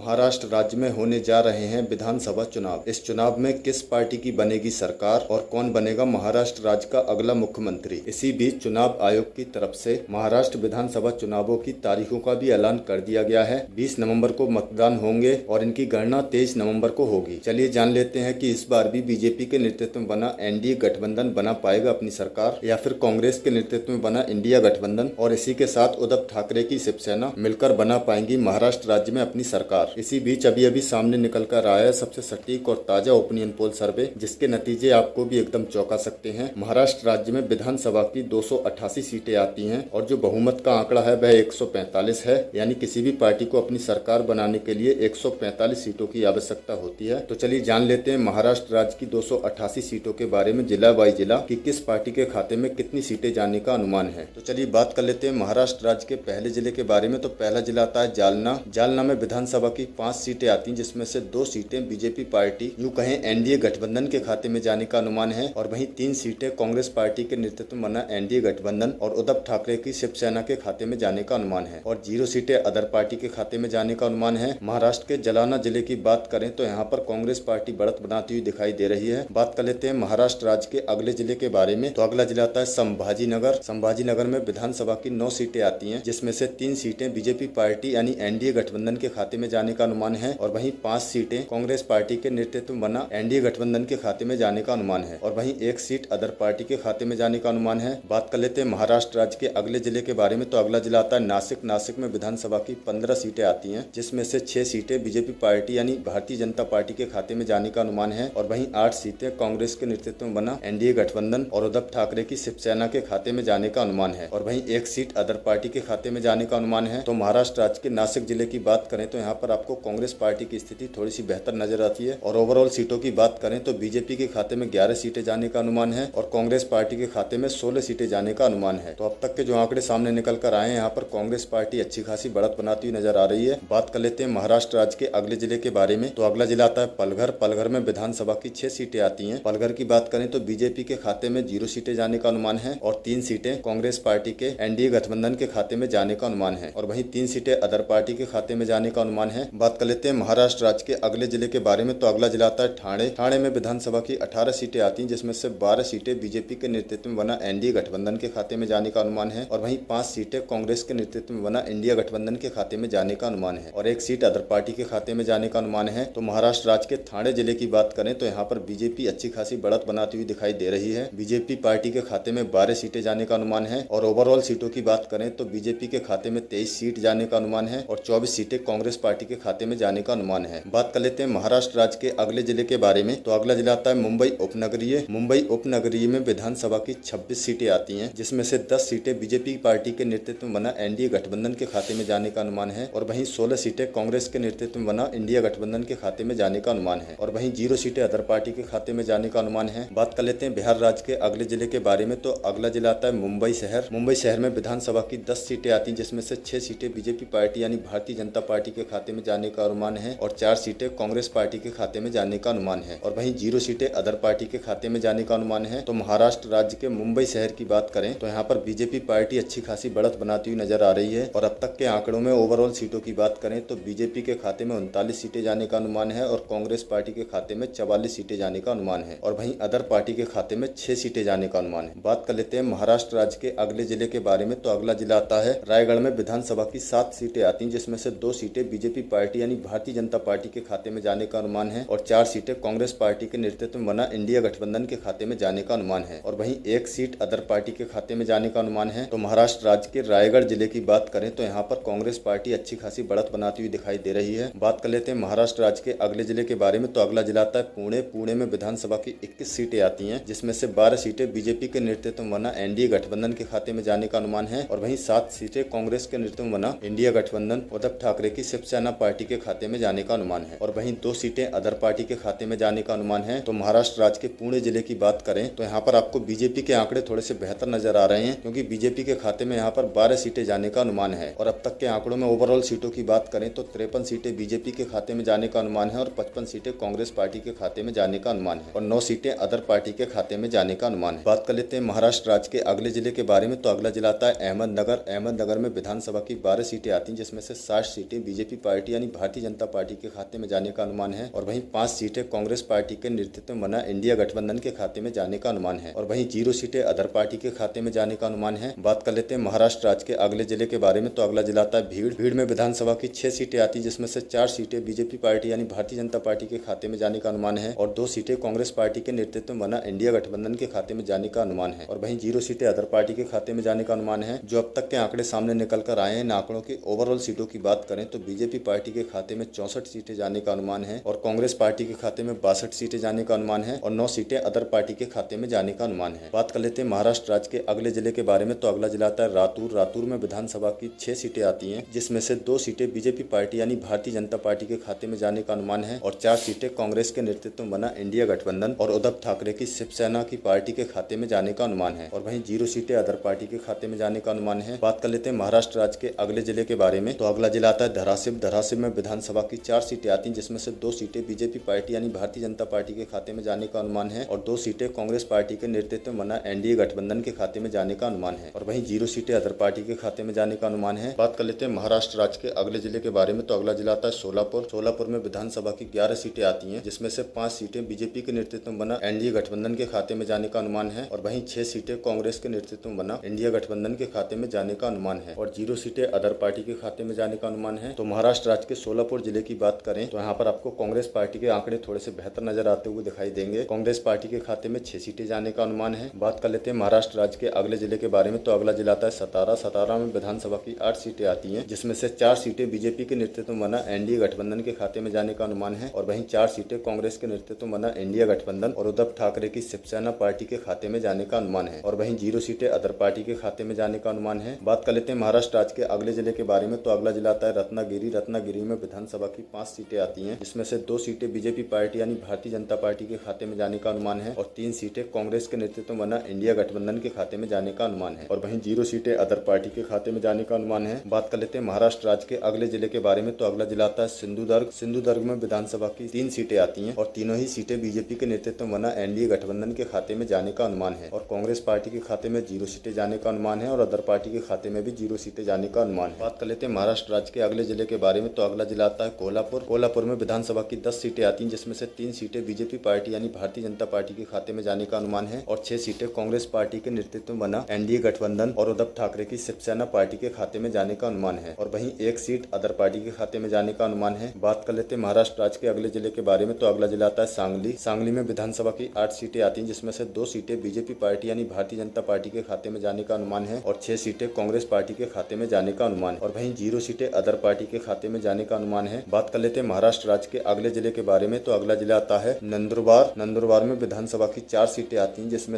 महाराष्ट्र राज्य में होने जा रहे हैं विधानसभा चुनाव। इस चुनाव में किस पार्टी की बनेगी सरकार और कौन बनेगा महाराष्ट्र राज्य का अगला मुख्यमंत्री। इसी बीच चुनाव आयोग की तरफ से महाराष्ट्र विधानसभा चुनावों की तारीखों का भी ऐलान कर दिया गया है। 20 नवंबर को मतदान होंगे और इनकी गणना 23 नवंबर को होगी। चलिए जान लेते हैं कि इस बार भी बीजेपी के नेतृत्व में बना एनडीए गठबंधन बना पाएगा अपनी सरकार या फिर कांग्रेस के नेतृत्व में बना इंडिया गठबंधन और इसी के साथ उद्धव ठाकरे की शिवसेना मिलकर बना पाएंगी महाराष्ट्र राज्य में अपनी सरकार। इसी बीच अभी अभी सामने निकल कर आया है सबसे सटीक और ताजा ओपिनियन पोल सर्वे, जिसके नतीजे आपको भी एकदम चौंका सकते हैं। महाराष्ट्र राज्य में विधानसभा की 288 सीटें आती हैं और जो बहुमत का आंकड़ा है वह 145 है, यानी किसी भी पार्टी को अपनी सरकार बनाने के लिए 145 सीटों की आवश्यकता होती है। तो चलिए जान लेते हैं महाराष्ट्र राज्य की 288 सीटों के बारे में जिला बाई जिला कि किस पार्टी के खाते में कितनी सीटें जाने का अनुमान है। तो चलिए बात कर लेते हैं महाराष्ट्र राज्य के पहले जिले के बारे में। तो पहला जिला आता है जालना। जालना में विधानसभा की 5 सीटें आती हैं, जिसमें से 2 सीटें बीजेपी पार्टी यूं कहें एनडीए गठबंधन के खाते में जाने का अनुमान है और वहीं 3 सीटें कांग्रेस पार्टी के नेतृत्व में बना एनडीए गठबंधन और उद्धव ठाकरे की शिवसेना के खाते में जाने का अनुमान है और 0 सीटें अदर पार्टी के खाते में जाने का अनुमान है। महाराष्ट्र के जालना जिले की बात करें तो यहाँ पर कांग्रेस पार्टी बढ़त बनाती हुई दिखाई दे रही है। बात कर लेते हैं महाराष्ट्र राज्य के अगले जिले के बारे में। तो अगला जिला आता है संभाजीनगर। संभाजीनगर में विधानसभा की 9 सीटें आती हैं, जिसमें से 3 सीटें बीजेपी पार्टी यानी एनडीए गठबंधन के खाते में जाने का अनुमान है और वहीं 5 सीटें कांग्रेस पार्टी के नेतृत्व में बना एनडीए गठबंधन के खाते में जाने का अनुमान है और वहीं 1 सीट अदर पार्टी के खाते में जाने का अनुमान है। बात कर लेते हैं महाराष्ट्र राज्य के अगले जिले के बारे में। तो अगला जिला आता है नासिक। नासिक में विधानसभा की 15 सीटें आती हैं, जिसमें से 6 सीटें बीजेपी पार्टी यानी भारतीय जनता पार्टी के खाते में जाने का अनुमान है और वहीं 8 सीटें कांग्रेस के नेतृत्व में बना एनडीए गठबंधन और उद्धव ठाकरे की शिवसेना के खाते में जाने का अनुमान है और वहीं 1 सीट अदर पार्टी के खाते में जाने का अनुमान है। तो महाराष्ट्र राज्य के नासिक जिले की बात करें तो यहाँ पर आपको कांग्रेस पार्टी की स्थिति थोड़ी सी बेहतर नजर आती है और ओवरऑल सीटों की बात करें तो बीजेपी के खाते में 11 सीटें जाने का अनुमान है और कांग्रेस पार्टी के खाते में 16 सीटें जाने का अनुमान है। तो अब तक के जो आंकड़े सामने निकल कर आए हैं, यहाँ पर कांग्रेस पार्टी अच्छी खासी बढ़त बनाती हुई नजर आ रही है। बात कर लेते हैं महाराष्ट्र राज्य के अगले जिले के बारे में। तो अगला जिला आता है पलघर। पलघर में विधानसभा की 6 सीटें आती हैं। पलघर की बात करें तो बीजेपी के खाते में 0 सीटें जाने का अनुमान है और 3 सीटें कांग्रेस पार्टी के एनडीए गठबंधन के खाते में जाने का अनुमान है और वहीं 3 सीटें अदर पार्टी के खाते में जाने का अनुमान है। बात कर लेते हैं महाराष्ट्र राज्य के अगले जिले के बारे में। तो अगला जिला आता है ठाणे। ठाणे में विधानसभा की 18 सीटें आती हैं, जिसमें से 12 सीटें बीजेपी के नेतृत्व में बना एनडीए गठबंधन के खाते में जाने का अनुमान है और वहीं 5 सीटें कांग्रेस के नेतृत्व में बना इंडिया गठबंधन के खाते में जाने का अनुमान है और 1 सीट अदर पार्टी के खाते में जाने का अनुमान है। तो महाराष्ट्र राज्य के ठाणे जिले की बात करें तो यहाँ पर बीजेपी अच्छी खासी बढ़त बनाती हुई दिखाई दे रही है। बीजेपी पार्टी के खाते में 12 सीटें जाने का अनुमान है और ओवरऑल सीटों की बात करें तो बीजेपी के खाते में 23 सीट जाने का अनुमान है और 24 सीटें कांग्रेस पार्टी के खाते में जाने का अनुमान है। बात कर लेते हैं महाराष्ट्र राज्य के अगले जिले के बारे में। तो अगला जिला आता है मुंबई उपनगरीय। मुंबई उपनगरीय में विधानसभा की 26 सीटें आती हैं, जिसमें से 10 सीटें बीजेपी पार्टी के नेतृत्व में बना एनडीए गठबंधन के खाते में जाने का अनुमान है और वहीं 16 सीटें कांग्रेस के नेतृत्व में बना इंडिया गठबंधन के खाते में जाने का अनुमान है और वहीं 0 सीटें अदर पार्टी के खाते में जाने का अनुमान है। बात कर लेते हैं बिहार राज्य के अगले जिले के बारे में। तो अगला जिला आता है मुंबई शहर। मुंबई शहर में विधानसभा की 10 सीटें आती हैं, जिसमें से 6 सीटें बीजेपी पार्टी यानी भारतीय जनता पार्टी के खाते में जाने का अनुमान है और 4 सीटें कांग्रेस पार्टी के खाते में जाने का अनुमान है और वहीं 0 सीटें अदर पार्टी के खाते में जाने का अनुमान है। तो महाराष्ट्र राज्य के मुंबई शहर की बात करें तो यहाँ पर बीजेपी पार्टी अच्छी खासी बढ़त बनाती हुई नजर आ रही है और अब तक के आंकड़ों में ओवरऑल सीटों की बात करें तो बीजेपी के खाते में 39 सीटें जाने का अनुमान है और कांग्रेस पार्टी के खाते में 44 सीटें जाने का अनुमान है और वहीं अदर पार्टी के खाते में 6 सीटें जाने का अनुमान है। बात कर लेते हैं महाराष्ट्र राज्य के अगले जिले के बारे में। तो अगला जिला आता है रायगढ़ में विधानसभा की 7 सीटें आती हैं, जिसमें से 2 सीटें बीजेपी पार्टी यानी भारतीय जनता पार्टी के खाते में जाने का अनुमान है और 4 सीटें कांग्रेस पार्टी के नेतृत्व में बना इंडिया गठबंधन के खाते में जाने का अनुमान है और वहीं 1 सीट अदर पार्टी के खाते में जाने का अनुमान है। तो महाराष्ट्र राज्य के रायगढ़ जिले की बात करें तो यहाँ पर कांग्रेस पार्टी अच्छी खासी बढ़त बनाती हुई दिखाई दे रही है। बात कर लेते हैं महाराष्ट्र राज्य के अगले जिले के बारे में। तो अगला जिला आता है पुणे। पुणे में विधानसभा की 21 सीटें आती हैं, जिसमें से 12 सीटें बीजेपी के नेतृत्व में बना एनडीए गठबंधन के खाते में जाने का अनुमान है और वहीं 7 सीटें कांग्रेस के नेतृत्व में बना इंडिया गठबंधन उद्धव ठाकरे की शिवसेना पार्टी के खाते में जाने का अनुमान है और वहीं 2 सीटें अदर पार्टी के खाते में जाने का अनुमान है। तो महाराष्ट्र राज्य के पुणे जिले की बात करें तो यहाँ पर आपको बीजेपी के आंकड़े थोड़े से बेहतर नजर आ रहे हैं, क्योंकि बीजेपी के खाते में यहाँ पर 12 सीटें जाने का अनुमान है और अब तक के आंकड़ों में ओवरऑल सीटों की बात करें तो 53 सीटें बीजेपी के खाते में जाने का अनुमान है और 55 सीटें कांग्रेस पार्टी के खाते में जाने का अनुमान है और 9 सीटें अदर पार्टी के खाते में जाने का अनुमान है। बात कर लेते हैं महाराष्ट्र राज्य के अगले जिले के बारे में। तो अगला जिला आता है अहमदनगर। अहमदनगर में विधानसभा की 12 सीटें आती हैं, जिसमें से 60 सीटें बीजेपी पार्टी यानी भारतीय जनता पार्टी के खाते में जाने का अनुमान है और वहीं 5 सीटें कांग्रेस पार्टी के नेतृत्व में बना इंडिया गठबंधन के खाते में जाने का अनुमान है और वहीं 0 सीटें अदर पार्टी के खाते में जाने का अनुमान है। बात कर लेते हैं महाराष्ट्र राज्य के अगले जिले के बारे में। तो अगला जिला आता है भीड़। भीड़ में विधानसभा की 6 सीटें आती जिसमें से 4 सीटें बीजेपी पार्टी यानी भारतीय जनता पार्टी के खाते में जाने का अनुमान है और 2 सीटें कांग्रेस पार्टी के नेतृत्व में बना इंडिया गठबंधन के खाते में जाने का अनुमान है और वहीं 0 सीटें अदर पार्टी के खाते में जाने का अनुमान है। जो अब तक के आंकड़े सामने निकल कर आए हैं, इन आंकड़ों की ओवरऑल सीटों की बात करें तो बीजेपी पार्टी के खाते में 64 सीटें जाने का अनुमान है और कांग्रेस पार्टी के खाते में 62 सीटें जाने का अनुमान है और 9 सीटें अदर पार्टी के खाते में जाने का अनुमान है। बात कर लेते हैं महाराष्ट्र राज्य के अगले जिले के बारे में। तो अगला जिला आता है रातूर। रातूर में विधानसभा की 6 सीटें आती हैं जिसमें से 2 सीटें बीजेपी पार्टी यानी भारतीय जनता पार्टी के खाते में जाने का अनुमान है और 4 सीटें कांग्रेस के नेतृत्व में बना इंडिया गठबंधन और उद्धव ठाकरे की शिवसेना की पार्टी के खाते में जाने का अनुमान है और वहीं 0 सीटें अदर पार्टी के खाते में जाने का अनुमान है। बात कर लेते हैं महाराष्ट्र राज्य के अगले जिले के बारे में। तो अगला जिला आता है धाराशिव। धाराशिव में विधानसभा की 4 सीटें आती हैं जिसमें से 2 सीटें बीजेपी पार्टी यानी भारतीय जनता पार्टी के खाते में जाने का अनुमान है और 2 सीटें कांग्रेस पार्टी के नेतृत्व में बना एनडीए गठबंधन के खाते में जाने का अनुमान है और वहीं 0 सीटें अदर पार्टी के खाते में जाने का अनुमान है। बात कर लेते हैं महाराष्ट्र राज्य के अगले जिले के बारे में। तो अगला जिला आता है सोलापुर। सोलापुर में विधानसभा की 11 सीटें आती हैं जिसमें से 5 सीटें बीजेपी के नेतृत्व में बना एनडीए गठबंधन के खाते में जाने का अनुमान है और वहीं 6 सीटें कांग्रेस के नेतृत्व में बना इंडिया गठबंधन के खाते में जाने का अनुमान है और 0 सीटें अदर पार्टी के खाते में जाने का अनुमान है। तो महाराष्ट्र राज्य के सोलापुर जिले की बात करें तो यहाँ पर आपको कांग्रेस पार्टी के आंकड़े थोड़े से बेहतर नजर आते हुए दिखाई देंगे। कांग्रेस पार्टी के खाते में 6 सीटें जाने का अनुमान है। बात कर लेते हैं महाराष्ट्र राज्य के अगले जिले के बारे में। तो अगला जिला आता है सतारा। सतारा में विधानसभा की 8 सीटें आती हैं जिसमें से 4 सीटें बीजेपी के नेतृत्व में बना एनडीए गठबंधन के खाते में जाने का अनुमान है और वहीं 4 सीटें कांग्रेस के नेतृत्व में बना इंडिया गठबंधन और उद्धव ठाकरे की शिवसेना पार्टी के खाते में जाने का अनुमान है और वहीं 0 सीटें अदर पार्टी के खाते में जाने का अनुमान है। बात कर लेते हैं महाराष्ट्र राज्य के अगले जिले के बारे में। तो अगला जिला आता है रत्नागिरी। रत्नागिरी में विधानसभा की 5 सीटें आती हैं जिसमें से 2 सीटें बीजेपी पार्टी यानी भारतीय जनता पार्टी के खाते में जाने का अनुमान है और 3 सीटें कांग्रेस के नेतृत्व में बना इंडिया गठबंधन के खाते में जाने का अनुमान है और वहीं 0 सीटें अदर पार्टी के खाते में जाने का अनुमान है। बात कर लेते हैं महाराष्ट्र राज्य के अगले जिले के बारे में। तो अगला जिला आता है सिंधुदुर्ग। सिंधुदुर्ग में विधानसभा की 3 सीटें आती हैं और तीनों ही सीटें बीजेपी के नेतृत्व में बना एनडीए गठबंधन के खाते में जाने का अनुमान है और कांग्रेस पार्टी के खाते में 0 सीटें जाने का अनुमान है और अदर पार्टी के खाते में भी 0 सीटें जाने का अनुमान है। बात कर लेते हैं महाराष्ट्र राज्य के अगले जिले के बारे में। तो अगला जिला आता है कोल्हापुर। कोल्हापुर में विधानसभा की 10 सीटें आती हैं जिसमें से 3 सीटें बीजेपी पार्टी यानी भारतीय जनता पार्टी के खाते में जाने का अनुमान है और 6 सीटें कांग्रेस पार्टी के नेतृत्व में बना एनडीए गठबंधन और उद्धव ठाकरे की शिवसेना पार्टी के खाते में जाने का अनुमान है और वहीं 1 सीट अदर पार्टी के खाते में जाने का अनुमान है। बात कर लेते हैं महाराष्ट्र राज्य के अगले जिले के बारे में। तो अगला जिला आता है सांगली। सांगली में विधानसभा की 8 सीटें आती हैं जिसमें से 2 सीटें बीजेपी पार्टी यानी भारतीय जनता पार्टी के खाते में जाने का अनुमान है और 6 सीटें कांग्रेस पार्टी के खाते में जाने का अनुमान और वहीं 0 सीटें अदर पार्टी के खाते में जाने का अनुमान है। बात कर लेते हैं महाराष्ट्र राज्य के अगले जिले के बारे में। तो अगला जिला आता है नंदुरबार। नंदुरबार में विधानसभा की 4 सीटें आती हैं जिसमें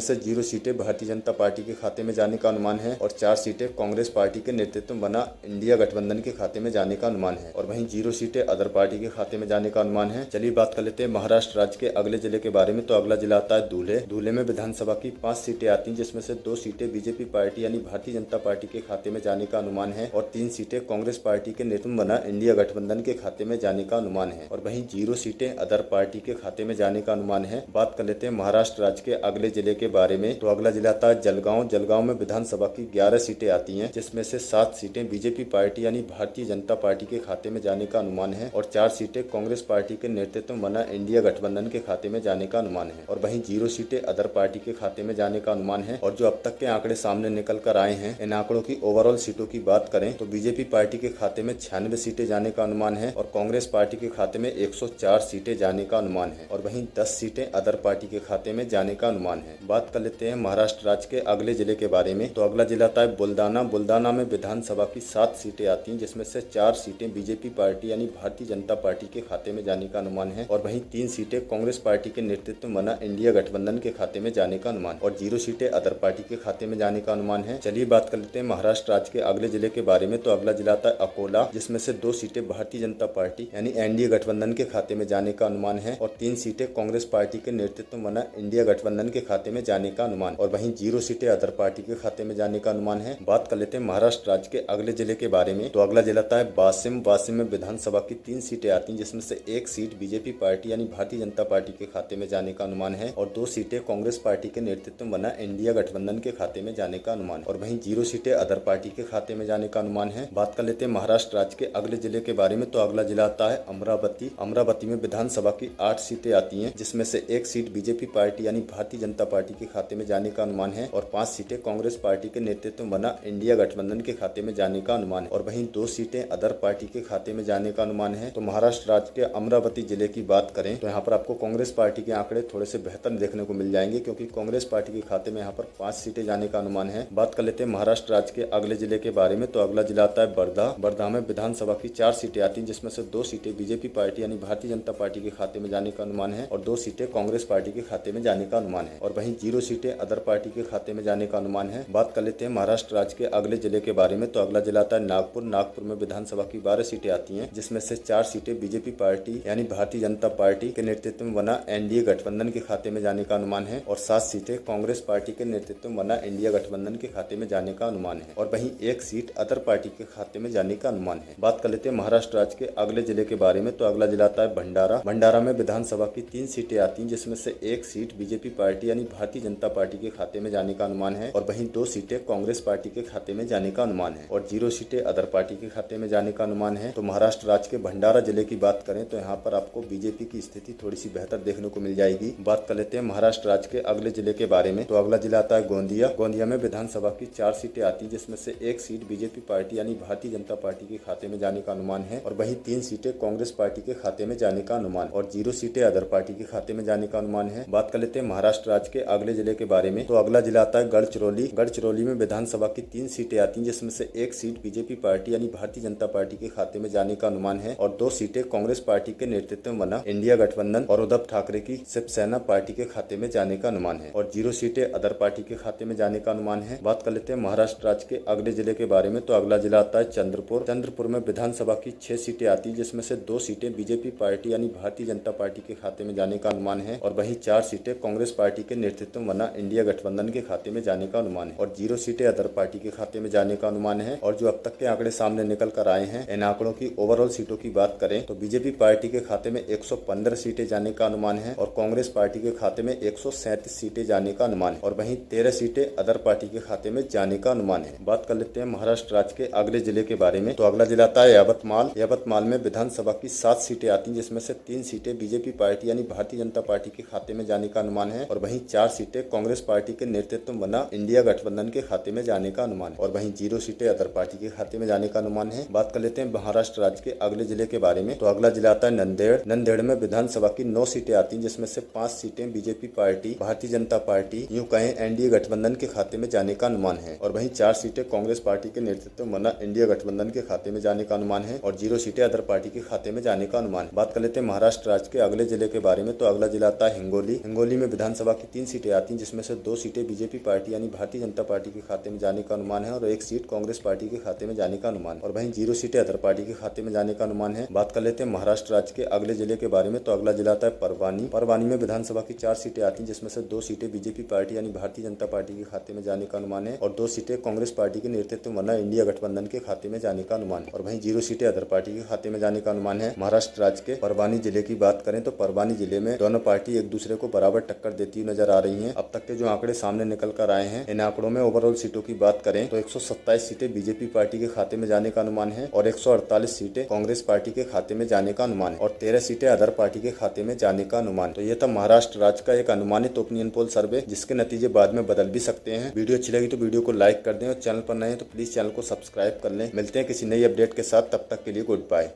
से 0 सीटें भारतीय जनता पार्टी के खाते में जाने का अनुमान है और 4 सीटें कांग्रेस पार्टी के नेतृत्व में बना इंडिया गठबंधन के खाते में जाने का अनुमान है और वहीं 0 सीटें अदर पार्टी के खाते में जाने का अनुमान है। चलिए बात कर लेते हैं महाराष्ट्र राज्य के अगले जिले के बारे में। तो अगला जिला आता है धुले। धुले में विधानसभा की 5 सीटें आती हैं जिसमें से 2 सीटें बीजेपी पार्टी यानी भारतीय जनता पार्टी के खाते में जाने का अनुमान है और 3 सीटें कांग्रेस पार्टी के नेतृत्व में बना इंडिया गठबंधन के खाते में जाने का अनुमान है और वहीं 0 सीटें अदर पार्टी के खाते में जाने का अनुमान है। बात कर लेते हैं महाराष्ट्र राज्य के अगले जिले के बारे में। तो अगला जिला आता है जलगांव। जलगांव में विधानसभा की 11 सीटें आती हैं जिसमें से 7 सीटें बीजेपी पार्टी यानी भारतीय जनता पार्टी के खाते में जाने का अनुमान है और 4 सीटें कांग्रेस पार्टी के नेतृत्व में बना इंडिया गठबंधन के खाते में जाने का अनुमान है और वहीं 0 सीटें अदर पार्टी के खाते में जाने का अनुमान है। और जो अब तक के आंकड़े सामने निकल कर आए हैं, इन आंकड़ों की ओवरऑल सीटों की बात करें तो बीजेपी पार्टी के खाते में 96 सीटें जाने का अनुमान है और कांग्रेस पार्टी के खाते में 104 सीटें जाने का अनुमान है और वहीं 10 सीटें अदर पार्टी के खाते में जाने का अनुमान है। बात कर लेते हैं महाराष्ट्र राज्य के अगले जिले के बारे में। तो अगला जिला आता है बुल्दाना। बुल्दाना में विधानसभा की 7 सीटें आती हैं जिसमें से 4 सीटें बीजेपी पार्टी यानी भारतीय जनता पार्टी के खाते में जाने का अनुमान है और वहीं 3 सीटें कांग्रेस पार्टी के नेतृत्व में बना इंडिया गठबंधन के खाते में जाने का अनुमान और 0 सीटें अदर पार्टी के खाते में जाने का अनुमान है। चलिए बात कर लेते हैं महाराष्ट्र राज्य के अगले जिले के बारे में। तो अगला जिला आता है अकोला, जिसमें से 2 सीटें भारतीय जनता पार्टी यानी एनडीए गठबंधन के खाते में जाने का अनुमान है और 3 सीटें कांग्रेस पार्टी के नेतृत्व में बना इंडिया गठबंधन के खाते में जाने का अनुमान और वहीं 0 सीटें अदर पार्टी के खाते में जाने का अनुमान है। बात कर लेते हैं महाराष्ट्र राज्य के अगले जिले के बारे में। तो अगला जिला आता है वाशिम। वाशिम में विधानसभा की 3 सीटें आती हैं जिसमें से 1 सीट बीजेपी पार्टी यानी भारतीय जनता पार्टी के खाते में जाने का अनुमान है और 2 सीटें कांग्रेस पार्टी के नेतृत्व में बना इंडिया गठबंधन के खाते में जाने का अनुमान और वहीं 0 सीटें अदर पार्टी के खाते में जाने का अनुमान है। बात कर लेते हैं महाराष्ट्र राज्य के अगले जिले के बारे में तो अगला जिला आता है अमरावती। अमरावती में विधानसभा की 8 सीटें आती हैं, जिसमें से एक सीट बीजेपी पार्टी यानी भारतीय जनता पार्टी के खाते में जाने का अनुमान है और 5 सीटें कांग्रेस पार्टी के नेतृत्व में बना इंडिया गठबंधन के खाते में जाने का अनुमान है और वहीं 2 सीटें अदर पार्टी के खाते में जाने का अनुमान है। तो महाराष्ट्र राज्य के अमरावती जिले की बात करें तो यहाँ पर आपको कांग्रेस पार्टी के आंकड़े थोड़े से बेहतर देखने को मिल जाएंगे, क्योंकि कांग्रेस पार्टी के खाते में यहाँ पर 5 सीटें जाने का अनुमान है। बात कर लेते हैं महाराष्ट्र राज्य के अगले जिले के बारे में तो अगला जिला आता है वर्धा। वर्धा में विधानसभा की 4 सीटें आती हैं, जिसमें से 2 सीटें बीजेपी पार्टी यानी भारतीय जनता पार्टी के खाते में जाने का अनुमान है और 2 सीटें कांग्रेस पार्टी के खाते में जाने का अनुमान है और वहीं 0 सीटें अदर पार्टी के खाते में जाने का अनुमान है। बात कर लेते हैं महाराष्ट्र राज्य के अगले जिले के बारे में तो अगला जिला आता है नागपुर। नागपुर में विधानसभा की 12 सीटें आती हैं, जिसमें से 4 सीटें बीजेपी पार्टी यानी भारतीय जनता पार्टी के नेतृत्व में बना एनडीए गठबंधन के खाते में जाने का अनुमान है और 7 सीटें कांग्रेस पार्टी के नेतृत्व में बना इंडिया गठबंधन के खाते में जाने का अनुमान है और वहीं 1 सीट अदर पार्टी के खाते में जाने का अनुमान है। बात कर लेते हैं महाराष्ट्र राज्य के अगले जिले के बारे में तो अगला जिला आता है भंडारा। भंडारा में विधानसभा की 3 सीटें आती हैं, जिसमें से 1 सीट बीजेपी पार्टी यानी भारतीय जनता पार्टी के खाते में जाने का अनुमान है और वहीं 2 सीटें कांग्रेस पार्टी के खाते में जाने का अनुमान है और 0 सीटें अदर पार्टी के खाते में जाने का अनुमान है। तो महाराष्ट्र राज्य के भंडारा जिले की बात करें तो यहाँ पर आपको बीजेपी की स्थिति थोड़ी सी बेहतर देखने को मिल जाएगी। बात कर लेते हैं महाराष्ट्र राज्य के अगले जिले के बारे में तो अगला जिला आता है गोंदिया। गोंदिया में विधानसभा की 4 सीटें आती हैं, जिसमें से 1 सीट बीजेपी पार्टी यानी भारतीय जनता पार्टी के खाते में जाने का अनुमान है और वहीं 3 सीटें कांग्रेस पार्टी के खाते में जाने का अनुमान और 0 सीटें अदर पार्टी के खाते में जाने का अनुमान है। बात कर लेते हैं महाराष्ट्र राज्य के अगले जिले के बारे में तो अगला जिला आता है गढ़चिरौली। गढ़चिरौली में विधानसभा की 3 सीटें आती हैं, जिसमें से 1 सीट बीजेपी पार्टी यानी भारतीय जनता पार्टी के खाते में जाने का अनुमान है और 2 सीटें कांग्रेस पार्टी के नेतृत्व में बना इंडिया गठबंधन और उद्धव ठाकरे की शिवसेना पार्टी के खाते में जाने का अनुमान है और 0 सीटें अदर पार्टी के खाते में जाने का अनुमान है। बात कर लेते हैं महाराष्ट्र राज्य के अगले जिले के बारे में तो अगला जिला आता है चंद्रपुर। चंद्रपुर में विधानसभा की 6 सीटें आती हैं, जिसमें से 2 सीटें बीजेपी पार्टी यानी भारतीय जनता पार्टी के खाते में जाने का अनुमान है और वहीं 4 सीटें कांग्रेस पार्टी के नेतृत्व में बना इंडिया गठबंधन के खाते में जाने का अनुमान है और 0 सीटें अदर पार्टी के खाते में जाने का अनुमान है। और जो अब तक के आंकड़े सामने निकल कर आए हैं, इन आंकड़ों की ओवरऑल सीटों की बात करें तो बीजेपी पार्टी के खाते में 115 सीटें जाने का अनुमान है और कांग्रेस पार्टी के खाते में 137 सीटें जाने का अनुमान है और वहीं 13 सीटें अदर पार्टी के खाते में जाने का अनुमान है। बात कर लेते हैं महाराष्ट्र राज्य के अगले जिले के बारे में तो अगला जिला आता है यवतमाल। यवतमाल में विधानसभा की 7 सीटें आती हैं, जिसमें से 3 सीटें बीजेपी पार्टी यानी भारतीय जनता पार्टी के खाते में जाने का अनुमान है और वहीं 4 सीटें कांग्रेस पार्टी के नेतृत्व में बना इंडिया गठबंधन के खाते में जाने का अनुमान है और वहीं 0 सीटें अदर पार्टी के खाते में जाने का अनुमान है। बात कर लेते हैं महाराष्ट्र राज्य के अगले जिले के बारे में तो अगला जिला आता है नंदेड़। नंदेड़ में विधानसभा की 9 सीटें आती हैं, जिसमें से 5 सीटें BJP party Bharatiya Janata party यूं कहें एनडीए गठबंधन के खाते में जाने का अनुमान है और वहीं 4 सीटें कांग्रेस पार्टी के नेतृत्व में बना इंडिया गठबंधन के खाते में जाने का अनुमान है और 0 सीटें अदर पार्टी के खाते में जाने का अनुमान है। बात कर लेते हैं महाराष्ट्र राज्य के अगले जिले के बारे में तो अगला जिला आता है हिंगोली। हिंगोली में विधानसभा की 3 सीटें आती हैं, जिसमें से 2 सीटें बीजेपी पार्टी यानी भारतीय जनता पार्टी के खाते में जाने का अनुमान है और 1 सीट कांग्रेस पार्टी के खाते में जाने का अनुमान और वहीं 0 सीटें अदर पार्टी के खाते में जाने का अनुमान है। बात कर लेते हैं महाराष्ट्र राज्य के अगले जिले के बारे में तो अगला जिला आता है परवानी। परवानी में विधानसभा की 4 सीटें आती हैं, जिसमें से 2 सीटें बीजेपी पार्टी यानी भारतीय जनता पार्टी के खाते में जाने का अनुमान है और 2 सीटें कांग्रेस पार्टी के नेतृत्व में बना इंडिया गठबंधन के खाते में जाने का अनुमान है और वहीं 0 सीटें अदर पार्टी के खाते में जाने का अनुमान है। महाराष्ट्र राज्य के परवानी जिले की बात करें तो परवानी जिले में दोनों पार्टी एक दूसरे को बराबर टक्कर देती हुई नजर आ रही है। अब तक के जो आंकड़े सामने निकल कर आए हैं, इन आंकड़ों में ओवरऑल सीटों की बात करें तो 127 सीटें बीजेपी पार्टी के खाते में जाने का अनुमान है और 148 सीटें कांग्रेस पार्टी के खाते में जाने का अनुमान है और 13 सीटें अदर पार्टी के खाते में जाने का अनुमान। तो ये था महाराष्ट्र राज्य का एक अनुमानित ओपिनियन पोल सर्वे, जिसके नतीजे बाद में बदल भी सकते हैं। वीडियो अच्छी लगी तो वीडियो को लाइक कर दें और चैनल पर नए हैं तो प्लीज चैनल को सब्सक्राइब कर लें। मिलते हैं किसी नई अपडेट के साथ, तब तक के लिए गुड बाय।